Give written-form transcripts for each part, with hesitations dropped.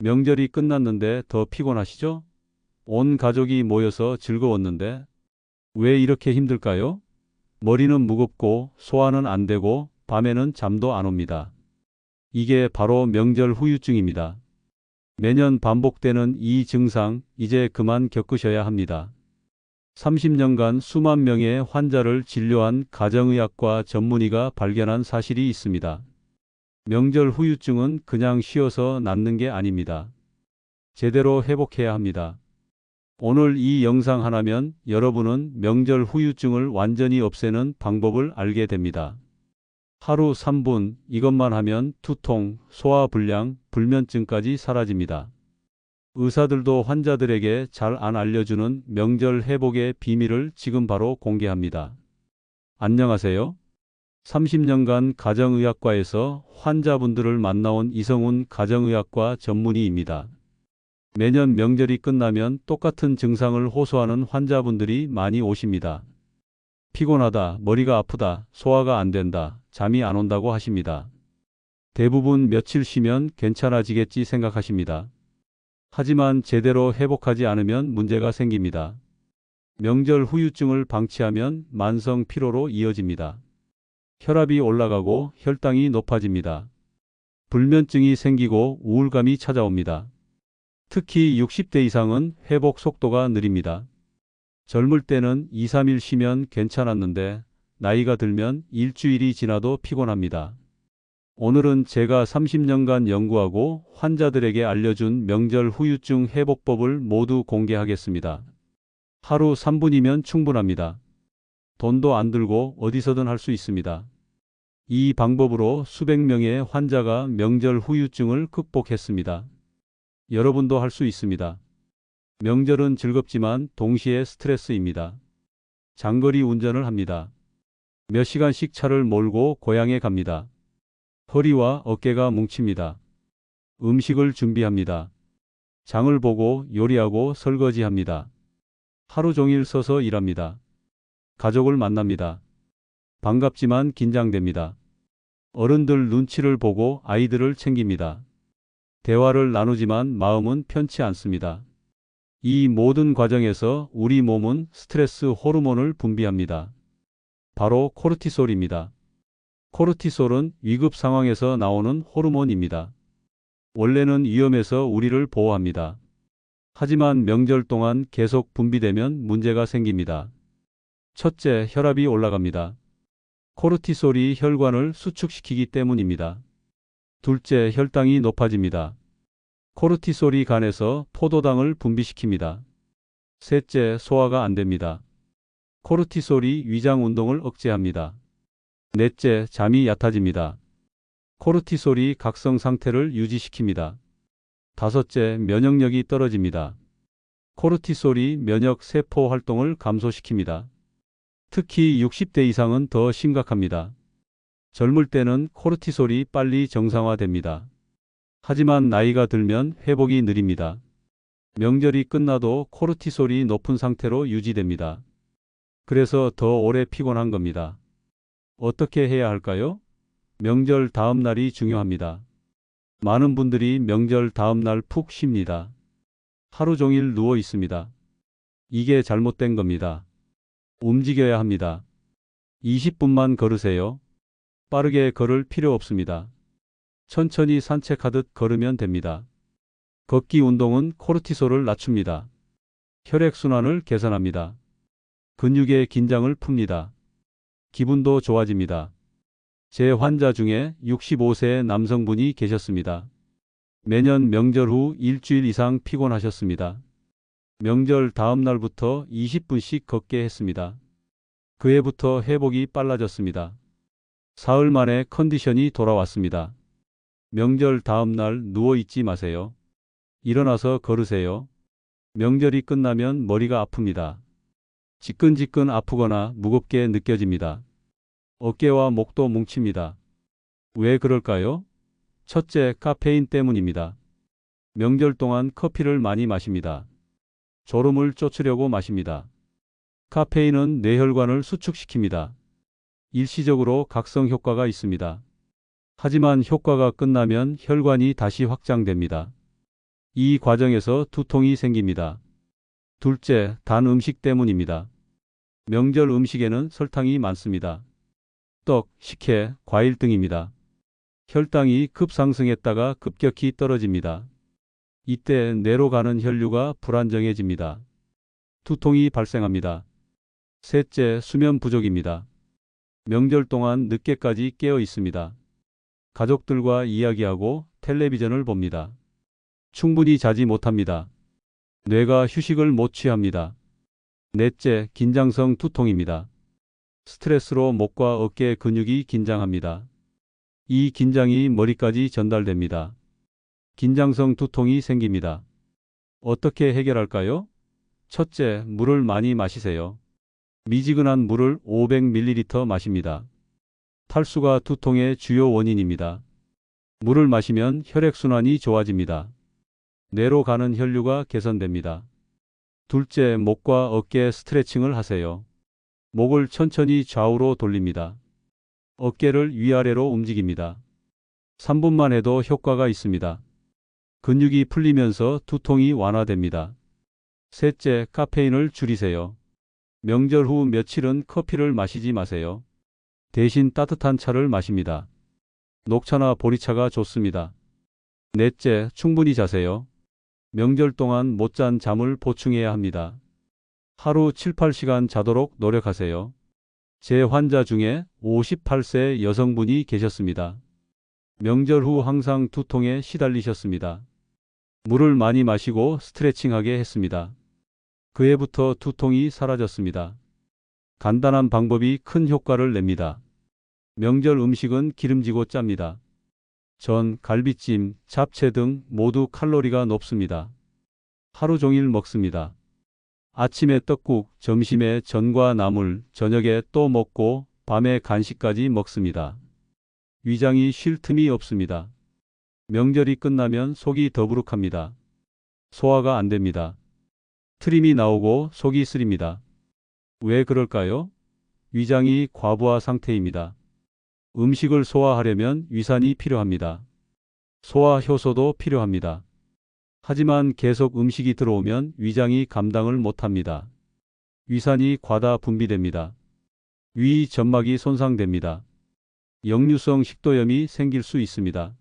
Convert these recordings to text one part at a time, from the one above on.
명절이 끝났는데 더 피곤하시죠? 온 가족이 모여서 즐거웠는데 왜 이렇게 힘들까요? 머리는 무겁고 소화는 안 되고 밤에는 잠도 안 옵니다. 이게 바로 명절 후유증입니다. 매년 반복되는 이 증상 이제 그만 겪으셔야 합니다. 30년간 수만 명의 환자를 진료한 가정의학과 전문의가 발견한 사실이 있습니다. 명절 후유증은 그냥 쉬어서 낫는 게 아닙니다. 제대로 회복해야 합니다. 오늘 이 영상 하나면 여러분은 명절 후유증을 완전히 없애는 방법을 알게 됩니다. 하루 3분 이것만 하면 두통, 소화불량, 불면증까지 사라집니다. 의사들도 환자들에게 잘 안 알려주는 명절 회복의 비밀을 지금 바로 공개합니다. 안녕하세요. 30년간 가정의학과에서 환자분들을 만나온 이성훈 가정의학과 전문의입니다. 매년 명절이 끝나면 똑같은 증상을 호소하는 환자분들이 많이 오십니다. 피곤하다, 머리가 아프다, 소화가 안 된다, 잠이 안 온다고 하십니다. 대부분 며칠 쉬면 괜찮아지겠지 생각하십니다. 하지만 제대로 회복하지 않으면 문제가 생깁니다. 명절 후유증을 방치하면 만성 피로로 이어집니다. 혈압이 올라가고 혈당이 높아집니다. 불면증이 생기고 우울감이 찾아옵니다. 특히 60대 이상은 회복 속도가 느립니다. 젊을 때는 2, 3일 쉬면 괜찮았는데 나이가 들면 일주일이 지나도 피곤합니다. 오늘은 제가 30년간 연구하고 환자들에게 알려준 명절 후유증 회복법을 모두 공개하겠습니다. 하루 3분이면 충분합니다. 돈도 안 들고 어디서든 할 수 있습니다. 이 방법으로 수백 명의 환자가 명절 후유증을 극복했습니다. 여러분도 할 수 있습니다. 명절은 즐겁지만 동시에 스트레스입니다. 장거리 운전을 합니다. 몇 시간씩 차를 몰고 고향에 갑니다. 허리와 어깨가 뭉칩니다. 음식을 준비합니다. 장을 보고 요리하고 설거지합니다. 하루 종일 서서 일합니다. 가족을 만납니다. 반갑지만 긴장됩니다. 어른들 눈치를 보고 아이들을 챙깁니다. 대화를 나누지만 마음은 편치 않습니다. 이 모든 과정에서 우리 몸은 스트레스 호르몬을 분비합니다. 바로 코르티솔입니다. 코르티솔은 위급 상황에서 나오는 호르몬입니다. 원래는 위험에서 우리를 보호합니다. 하지만 명절 동안 계속 분비되면 문제가 생깁니다. 첫째, 혈압이 올라갑니다. 코르티솔이 혈관을 수축시키기 때문입니다. 둘째, 혈당이 높아집니다. 코르티솔이 간에서 포도당을 분비시킵니다. 셋째, 소화가 안 됩니다. 코르티솔이 위장 운동을 억제합니다. 넷째, 잠이 얕아집니다. 코르티솔이 각성 상태를 유지시킵니다. 다섯째, 면역력이 떨어집니다. 코르티솔이 면역 세포 활동을 감소시킵니다. 특히 60대 이상은 더 심각합니다. 젊을 때는 코르티솔이 빨리 정상화됩니다. 하지만 나이가 들면 회복이 느립니다. 명절이 끝나도 코르티솔이 높은 상태로 유지됩니다. 그래서 더 오래 피곤한 겁니다. 어떻게 해야 할까요? 명절 다음 날이 중요합니다. 많은 분들이 명절 다음 날 푹 쉽니다. 하루 종일 누워 있습니다. 이게 잘못된 겁니다. 움직여야 합니다. 20분만 걸으세요. 빠르게 걸을 필요 없습니다. 천천히 산책하듯 걸으면 됩니다. 걷기 운동은 코르티솔을 낮춥니다. 혈액순환을 개선합니다. 근육의 긴장을 풉니다. 기분도 좋아집니다. 제 환자 중에 65세 남성분이 계셨습니다. 매년 명절 후 일주일 이상 피곤하셨습니다. 명절 다음 날부터 20분씩 걷게 했습니다. 그 해부터 회복이 빨라졌습니다. 사흘 만에 컨디션이 돌아왔습니다. 명절 다음 날 누워 있지 마세요. 일어나서 걸으세요. 명절이 끝나면 머리가 아픕니다. 지끈지끈 아프거나 무겁게 느껴집니다. 어깨와 목도 뭉칩니다. 왜 그럴까요? 첫째, 카페인 때문입니다. 명절 동안 커피를 많이 마십니다. 졸음을 쫓으려고 마십니다. 카페인은 뇌혈관을 수축시킵니다. 일시적으로 각성 효과가 있습니다. 하지만 효과가 끝나면 혈관이 다시 확장됩니다. 이 과정에서 두통이 생깁니다. 둘째, 단 음식 때문입니다. 명절 음식에는 설탕이 많습니다. 떡, 식혜, 과일 등입니다. 혈당이 급상승했다가 급격히 떨어집니다. 이때 뇌로 가는 혈류가 불안정해집니다. 두통이 발생합니다. 셋째, 수면 부족입니다. 명절 동안 늦게까지 깨어 있습니다. 가족들과 이야기하고 텔레비전을 봅니다. 충분히 자지 못합니다. 뇌가 휴식을 못 취합니다. 넷째, 긴장성 두통입니다. 스트레스로 목과 어깨 근육이 긴장합니다. 이 긴장이 머리까지 전달됩니다. 긴장성 두통이 생깁니다. 어떻게 해결할까요? 첫째, 물을 많이 마시세요. 미지근한 물을 500ml 마십니다. 탈수가 두통의 주요 원인입니다. 물을 마시면 혈액순환이 좋아집니다. 뇌로 가는 혈류가 개선됩니다. 둘째, 목과 어깨 스트레칭을 하세요. 목을 천천히 좌우로 돌립니다. 어깨를 위아래로 움직입니다. 3분만 해도 효과가 있습니다. 근육이 풀리면서 두통이 완화됩니다. 셋째, 카페인을 줄이세요. 명절 후 며칠은 커피를 마시지 마세요. 대신 따뜻한 차를 마십니다. 녹차나 보리차가 좋습니다. 넷째, 충분히 자세요. 명절 동안 못 잔 잠을 보충해야 합니다. 하루 7, 8시간 자도록 노력하세요. 제 환자 중에 58세 여성분이 계셨습니다. 명절 후 항상 두통에 시달리셨습니다. 물을 많이 마시고 스트레칭하게 했습니다. 그 해부터 두통이 사라졌습니다. 간단한 방법이 큰 효과를 냅니다. 명절 음식은 기름지고 짭니다. 전, 갈비찜, 잡채 등 모두 칼로리가 높습니다. 하루 종일 먹습니다. 아침에 떡국, 점심에 전과 나물, 저녁에 또 먹고 밤에 간식까지 먹습니다. 위장이 쉴 틈이 없습니다. 명절이 끝나면 속이 더부룩합니다. 소화가 안 됩니다. 트림이 나오고 속이 쓰립니다. 왜 그럴까요? 위장이 과부하 상태입니다. 음식을 소화하려면 위산이 필요합니다. 소화 효소도 필요합니다. 하지만 계속 음식이 들어오면 위장이 감당을 못합니다. 위산이 과다 분비됩니다. 위 점막이 손상됩니다. 역류성 식도염이 생길 수 있습니다.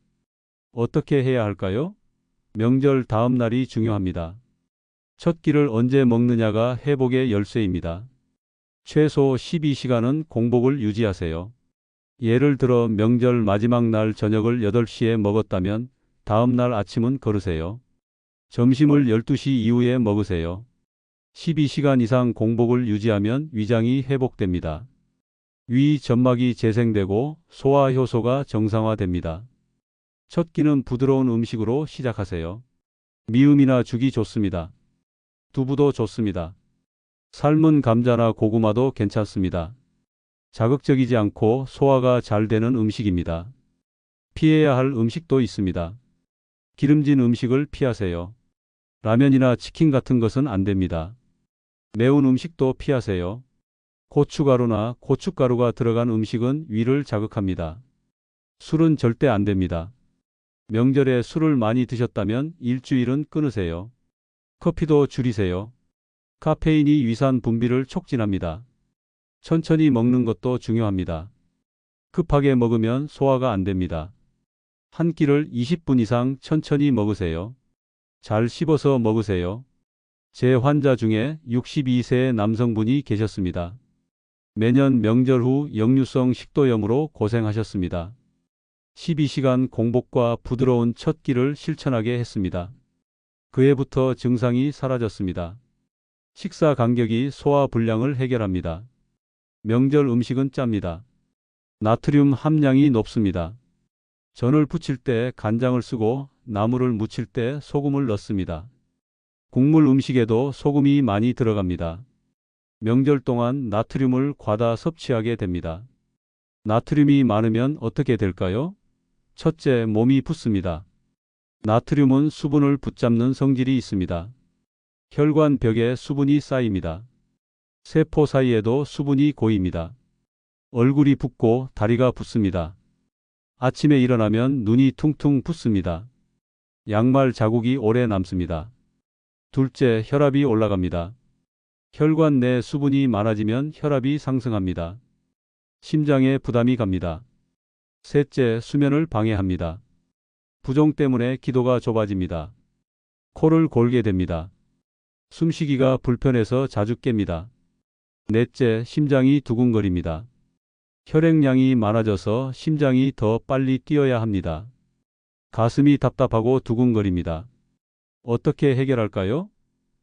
어떻게 해야 할까요? 명절 다음 날이 중요합니다. 첫 끼를 언제 먹느냐가 회복의 열쇠입니다. 최소 12시간은 공복을 유지하세요. 예를 들어 명절 마지막 날 저녁을 8시에 먹었다면 다음 날 아침은 거르세요. 점심을 12시 이후에 먹으세요. 12시간 이상 공복을 유지하면 위장이 회복됩니다. 위 점막이 재생되고 소화 효소가 정상화됩니다. 첫 끼는 부드러운 음식으로 시작하세요. 미음이나 죽이 좋습니다. 두부도 좋습니다. 삶은 감자나 고구마도 괜찮습니다. 자극적이지 않고 소화가 잘 되는 음식입니다. 피해야 할 음식도 있습니다. 기름진 음식을 피하세요. 라면이나 치킨 같은 것은 안 됩니다. 매운 음식도 피하세요. 고춧가루나 고춧가루가 들어간 음식은 위를 자극합니다. 술은 절대 안 됩니다. 명절에 술을 많이 드셨다면 일주일은 끊으세요. 커피도 줄이세요. 카페인이 위산 분비를 촉진합니다. 천천히 먹는 것도 중요합니다. 급하게 먹으면 소화가 안 됩니다. 한 끼를 20분 이상 천천히 먹으세요. 잘 씹어서 먹으세요. 제 환자 중에 62세의 남성분이 계셨습니다. 매년 명절 후 역류성 식도염으로 고생하셨습니다. 12시간 공복과 부드러운 첫 끼를 실천하게 했습니다. 그 해부터 증상이 사라졌습니다. 식사 간격이 소화 불량을 해결합니다. 명절 음식은 짭니다. 나트륨 함량이 높습니다. 전을 부칠 때 간장을 쓰고 나물을 무칠 때 소금을 넣습니다. 국물 음식에도 소금이 많이 들어갑니다. 명절 동안 나트륨을 과다 섭취하게 됩니다. 나트륨이 많으면 어떻게 될까요? 첫째, 몸이 붓습니다. 나트륨은 수분을 붙잡는 성질이 있습니다. 혈관 벽에 수분이 쌓입니다. 세포 사이에도 수분이 고입니다. 얼굴이 붓고 다리가 붓습니다. 아침에 일어나면 눈이 퉁퉁 붓습니다. 양말 자국이 오래 남습니다. 둘째, 혈압이 올라갑니다. 혈관 내 수분이 많아지면 혈압이 상승합니다. 심장에 부담이 갑니다. 셋째, 수면을 방해합니다. 부종 때문에 기도가 좁아집니다. 코를 골게 됩니다. 숨쉬기가 불편해서 자주 깹니다. 넷째, 심장이 두근거립니다. 혈액량이 많아져서 심장이 더 빨리 뛰어야 합니다. 가슴이 답답하고 두근거립니다. 어떻게 해결할까요?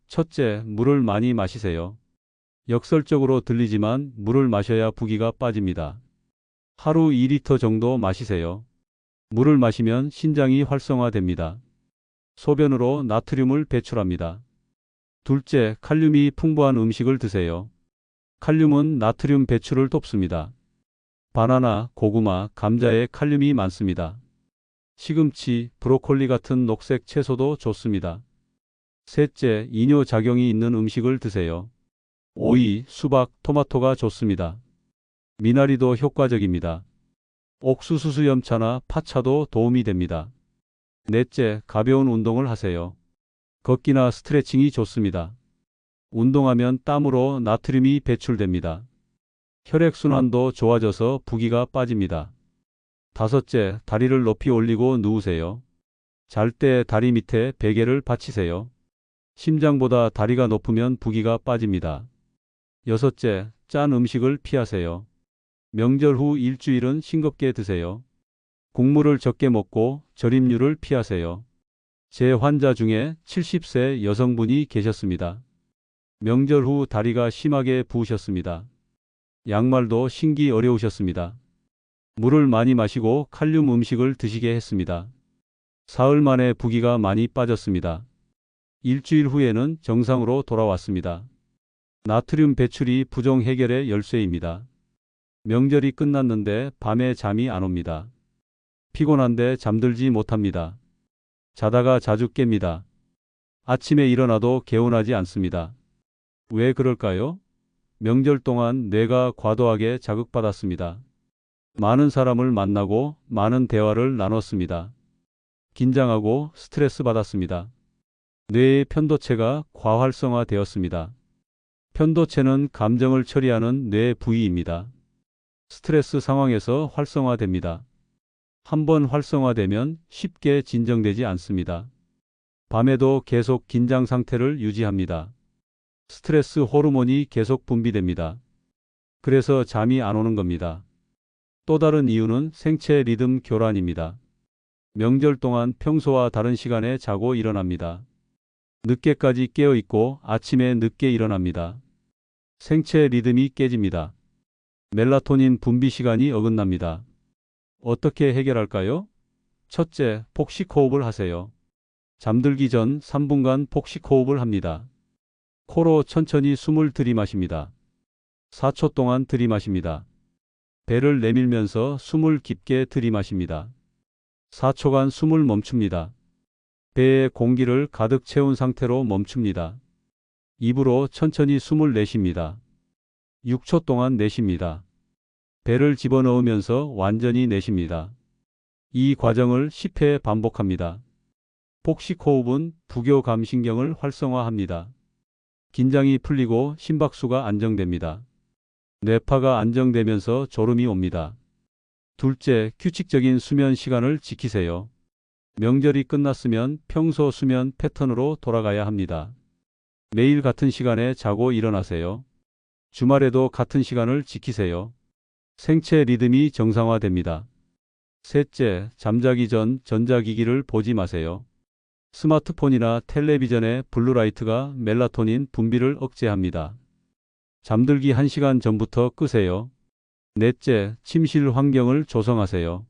첫째, 물을 많이 마시세요. 역설적으로 들리지만 물을 마셔야 부기가 빠집니다. 하루 2리터 정도 마시세요. 물을 마시면 신장이 활성화됩니다. 소변으로 나트륨을 배출합니다. 둘째, 칼륨이 풍부한 음식을 드세요. 칼륨은 나트륨 배출을 돕습니다. 바나나, 고구마, 감자에 칼륨이 많습니다. 시금치, 브로콜리 같은 녹색 채소도 좋습니다. 셋째, 이뇨작용이 있는 음식을 드세요. 오이, 수박, 토마토가 좋습니다. 미나리도 효과적입니다. 옥수수수염차나 파차도 도움이 됩니다. 넷째, 가벼운 운동을 하세요. 걷기나 스트레칭이 좋습니다. 운동하면 땀으로 나트륨이 배출됩니다. 혈액순환도 좋아져서 부기가 빠집니다. 다섯째, 다리를 높이 올리고 누우세요. 잘 때 다리 밑에 베개를 받치세요. 심장보다 다리가 높으면 부기가 빠집니다. 여섯째, 짠 음식을 피하세요. 명절 후 일주일은 싱겁게 드세요. 국물을 적게 먹고 절임류를 피하세요. 제 환자 중에 70세 여성분이 계셨습니다. 명절 후 다리가 심하게 부으셨습니다. 양말도 신기 어려우셨습니다. 물을 많이 마시고 칼륨 음식을 드시게 했습니다. 사흘 만에 부기가 많이 빠졌습니다. 일주일 후에는 정상으로 돌아왔습니다. 나트륨 배출이 부종 해결의 열쇠입니다. 명절이 끝났는데 밤에 잠이 안 옵니다. 피곤한데 잠들지 못합니다. 자다가 자주 깹니다. 아침에 일어나도 개운하지 않습니다. 왜 그럴까요? 명절 동안 뇌가 과도하게 자극받았습니다. 많은 사람을 만나고 많은 대화를 나눴습니다. 긴장하고 스트레스 받았습니다. 뇌의 편도체가 과활성화되었습니다. 편도체는 감정을 처리하는 뇌 부위입니다. 스트레스 상황에서 활성화됩니다. 한번 활성화되면 쉽게 진정되지 않습니다. 밤에도 계속 긴장 상태를 유지합니다. 스트레스 호르몬이 계속 분비됩니다. 그래서 잠이 안 오는 겁니다. 또 다른 이유는 생체 리듬 교란입니다. 명절 동안 평소와 다른 시간에 자고 일어납니다. 늦게까지 깨어 있고 아침에 늦게 일어납니다. 생체 리듬이 깨집니다. 멜라토닌 분비 시간이 어긋납니다. 어떻게 해결할까요? 첫째, 폭식 호흡을 하세요. 잠들기 전 3분간 폭식 호흡을 합니다. 코로 천천히 숨을 들이마십니다. 4초 동안 들이마십니다. 배를 내밀면서 숨을 깊게 들이마십니다. 4초간 숨을 멈춥니다. 배에 공기를 가득 채운 상태로 멈춥니다. 입으로 천천히 숨을 내쉽니다. 6초 동안 내쉽니다. 배를 집어넣으면서 완전히 내쉽니다. 이 과정을 10회 반복합니다. 폭식 호흡은 부교감신경을 활성화합니다. 긴장이 풀리고 심박수가 안정됩니다. 뇌파가 안정되면서 졸음이 옵니다. 둘째, 규칙적인 수면 시간을 지키세요. 명절이 끝났으면 평소 수면 패턴으로 돌아가야 합니다. 매일 같은 시간에 자고 일어나세요. 주말에도 같은 시간을 지키세요. 생체 리듬이 정상화됩니다. 셋째, 잠자기 전 전자기기를 보지 마세요. 스마트폰이나 텔레비전의 블루라이트가 멜라토닌 분비를 억제합니다. 잠들기 1시간 전부터 끄세요. 넷째, 침실 환경을 조성하세요.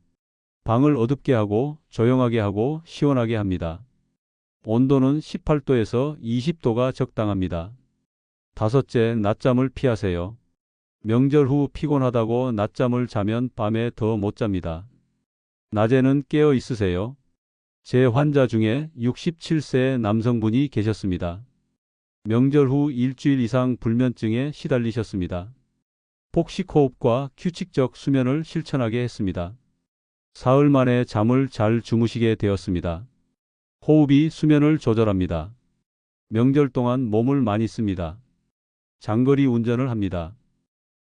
방을 어둡게 하고 조용하게 하고 시원하게 합니다. 온도는 18도에서 20도가 적당합니다. 다섯째, 낮잠을 피하세요. 명절 후 피곤하다고 낮잠을 자면 밤에 더 못 잡니다. 낮에는 깨어 있으세요. 제 환자 중에 67세 남성분이 계셨습니다. 명절 후 일주일 이상 불면증에 시달리셨습니다. 폭식 호흡과 규칙적 수면을 실천하게 했습니다. 사흘 만에 잠을 잘 주무시게 되었습니다. 호흡이 수면을 조절합니다. 명절 동안 몸을 많이 씁니다. 장거리 운전을 합니다.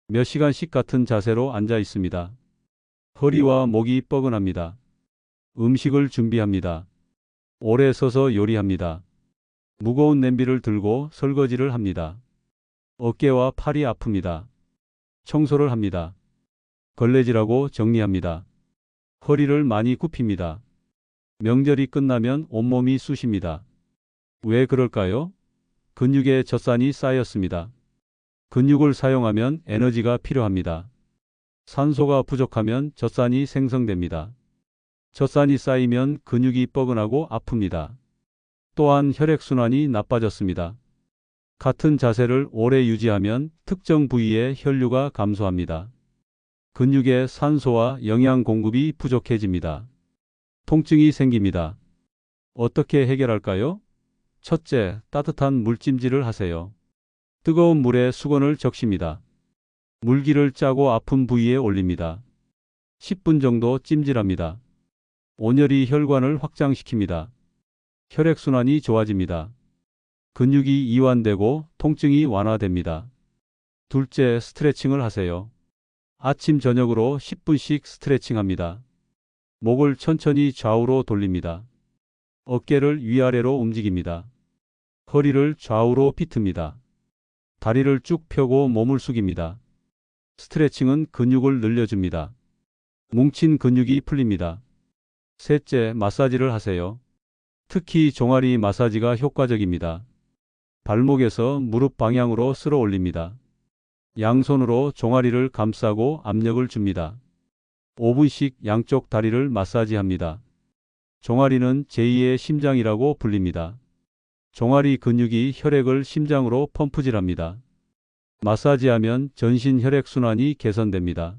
몇 시간씩 같은 자세로 앉아 있습니다. 허리와 목이 뻐근합니다. 음식을 준비합니다. 오래 서서 요리합니다. 무거운 냄비를 들고 설거지를 합니다. 어깨와 팔이 아픕니다. 청소를 합니다. 걸레질하고 정리합니다. 허리를 많이 굽힙니다. 명절이 끝나면 온몸이 쑤십니다. 왜 그럴까요? 근육에 젖산이 쌓였습니다. 근육을 사용하면 에너지가 필요합니다. 산소가 부족하면 젖산이 생성됩니다. 젖산이 쌓이면 근육이 뻐근하고 아픕니다. 또한 혈액순환이 나빠졌습니다. 같은 자세를 오래 유지하면 특정 부위의 혈류가 감소합니다. 근육에 산소와 영양 공급이 부족해집니다. 통증이 생깁니다. 어떻게 해결할까요? 첫째, 따뜻한 물찜질을 하세요. 뜨거운 물에 수건을 적십니다. 물기를 짜고 아픈 부위에 올립니다. 10분 정도 찜질합니다. 온열이 혈관을 확장시킵니다. 혈액순환이 좋아집니다. 근육이 이완되고 통증이 완화됩니다. 둘째, 스트레칭을 하세요. 아침 저녁으로 10분씩 스트레칭합니다. 목을 천천히 좌우로 돌립니다. 어깨를 위아래로 움직입니다. 허리를 좌우로 비틉니다. 다리를 쭉 펴고 몸을 숙입니다. 스트레칭은 근육을 늘려줍니다. 뭉친 근육이 풀립니다. 셋째, 마사지를 하세요. 특히 종아리 마사지가 효과적입니다. 발목에서 무릎 방향으로 쓸어 올립니다. 양손으로 종아리를 감싸고 압력을 줍니다. 5분씩 양쪽 다리를 마사지합니다. 종아리는 제2의 심장이라고 불립니다. 종아리 근육이 혈액을 심장으로 펌프질합니다. 마사지하면 전신 혈액순환이 개선됩니다.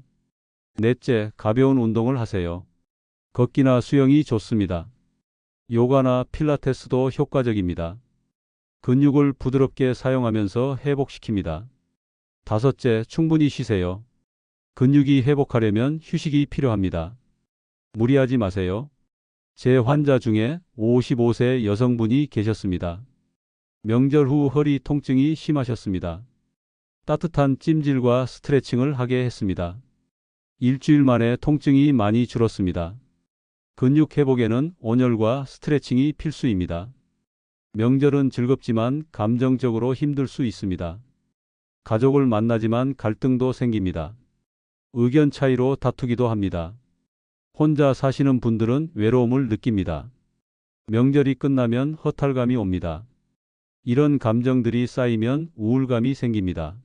넷째, 가벼운 운동을 하세요. 걷기나 수영이 좋습니다. 요가나 필라테스도 효과적입니다. 근육을 부드럽게 사용하면서 회복시킵니다. 다섯째, 충분히 쉬세요. 근육이 회복하려면 휴식이 필요합니다. 무리하지 마세요. 제 환자 중에 55세 여성분이 계셨습니다. 명절 후 허리 통증이 심하셨습니다. 따뜻한 찜질과 스트레칭을 하게 했습니다. 일주일 만에 통증이 많이 줄었습니다. 근육 회복에는 온열과 스트레칭이 필수입니다. 명절은 즐겁지만 감정적으로 힘들 수 있습니다. 가족을 만나지만 갈등도 생깁니다. 의견 차이로 다투기도 합니다. 혼자 사시는 분들은 외로움을 느낍니다. 명절이 끝나면 허탈감이 옵니다. 이런 감정들이 쌓이면 우울감이 생깁니다.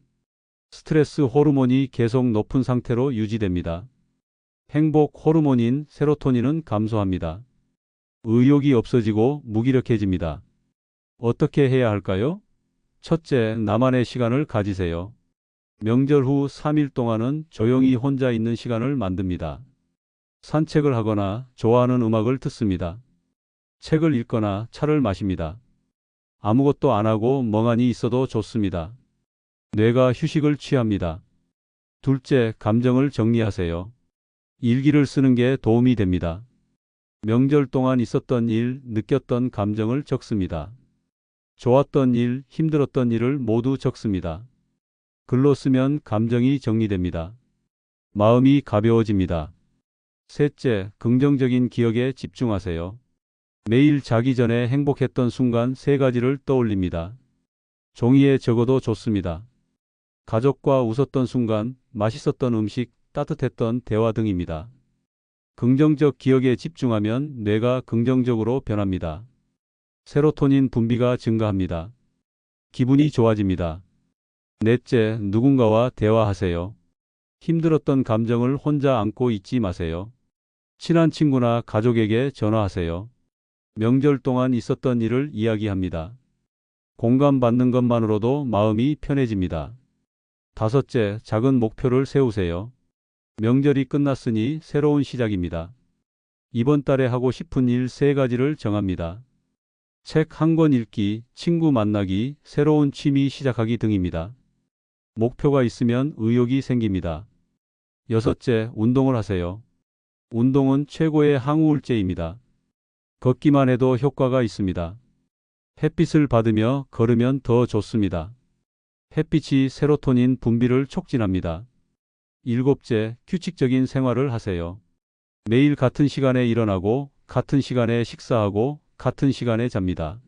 스트레스 호르몬이 계속 높은 상태로 유지됩니다. 행복 호르몬인 세로토닌은 감소합니다. 의욕이 없어지고 무기력해집니다. 어떻게 해야 할까요? 첫째, 나만의 시간을 가지세요. 명절 후 3일 동안은 조용히 혼자 있는 시간을 만듭니다. 산책을 하거나 좋아하는 음악을 듣습니다. 책을 읽거나 차를 마십니다. 아무것도 안 하고 멍하니 있어도 좋습니다. 뇌가 휴식을 취합니다. 둘째, 감정을 정리하세요. 일기를 쓰는 게 도움이 됩니다. 명절 동안 있었던 일, 느꼈던 감정을 적습니다. 좋았던 일, 힘들었던 일을 모두 적습니다. 글로 쓰면 감정이 정리됩니다. 마음이 가벼워집니다. 셋째, 긍정적인 기억에 집중하세요. 매일 자기 전에 행복했던 순간 3가지를 떠올립니다. 종이에 적어도 좋습니다. 가족과 웃었던 순간, 맛있었던 음식, 따뜻했던 대화 등입니다. 긍정적 기억에 집중하면 뇌가 긍정적으로 변합니다. 세로토닌 분비가 증가합니다. 기분이 좋아집니다. 넷째, 누군가와 대화하세요. 힘들었던 감정을 혼자 안고 있지 마세요. 친한 친구나 가족에게 전화하세요. 명절 동안 있었던 일을 이야기합니다. 공감받는 것만으로도 마음이 편해집니다. 다섯째, 작은 목표를 세우세요. 명절이 끝났으니 새로운 시작입니다. 이번 달에 하고 싶은 일 3가지를 정합니다. 책 1권 읽기, 친구 만나기, 새로운 취미 시작하기 등입니다. 목표가 있으면 의욕이 생깁니다. 여섯째, 운동을 하세요. 운동은 최고의 항우울제입니다. 걷기만 해도 효과가 있습니다. 햇빛을 받으며 걸으면 더 좋습니다. 햇빛이 세로토닌 분비를 촉진합니다. 일곱째, 규칙적인 생활을 하세요. 매일 같은 시간에 일어나고 같은 시간에 식사하고 같은 시간에 잡니다.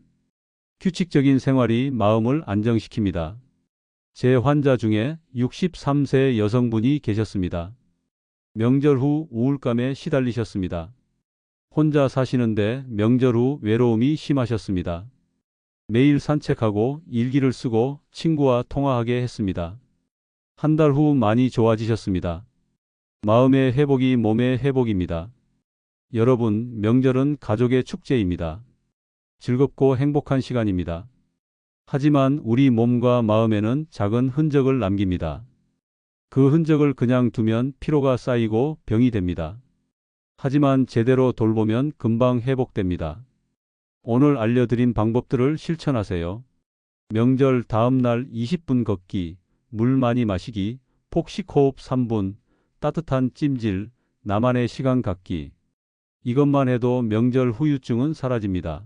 규칙적인 생활이 마음을 안정시킵니다. 제 환자 중에 63세 여성분이 계셨습니다. 명절 후 우울감에 시달리셨습니다. 혼자 사시는데 명절 후 외로움이 심하셨습니다. 매일 산책하고 일기를 쓰고 친구와 통화하게 했습니다. 한 달 후 많이 좋아지셨습니다. 마음의 회복이 몸의 회복입니다. 여러분, 명절은 가족의 축제입니다. 즐겁고 행복한 시간입니다. 하지만 우리 몸과 마음에는 작은 흔적을 남깁니다. 그 흔적을 그냥 두면 피로가 쌓이고 병이 됩니다. 하지만 제대로 돌보면 금방 회복됩니다. 오늘 알려드린 방법들을 실천하세요. 명절 다음 날 20분 걷기, 물 많이 마시기, 폭식 호흡 3분, 따뜻한 찜질, 나만의 시간 갖기. 이것만 해도 명절 후유증은 사라집니다.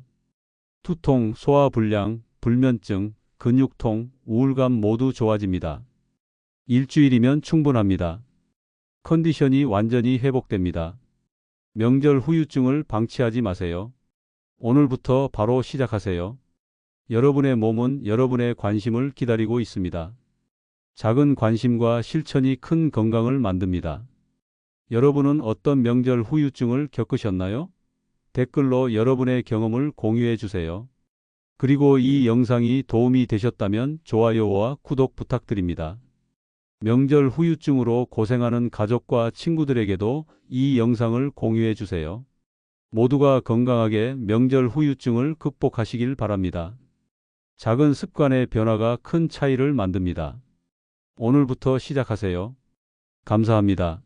두통, 소화불량, 불면증, 근육통, 우울감 모두 좋아집니다. 일주일이면 충분합니다. 컨디션이 완전히 회복됩니다. 명절 후유증을 방치하지 마세요. 오늘부터 바로 시작하세요. 여러분의 몸은 여러분의 관심을 기다리고 있습니다. 작은 관심과 실천이 큰 건강을 만듭니다. 여러분은 어떤 명절 후유증을 겪으셨나요? 댓글로 여러분의 경험을 공유해 주세요. 그리고 이 영상이 도움이 되셨다면 좋아요와 구독 부탁드립니다. 명절 후유증으로 고생하는 가족과 친구들에게도 이 영상을 공유해 주세요. 모두가 건강하게 명절 후유증을 극복하시길 바랍니다. 작은 습관의 변화가 큰 차이를 만듭니다. 오늘부터 시작하세요. 감사합니다.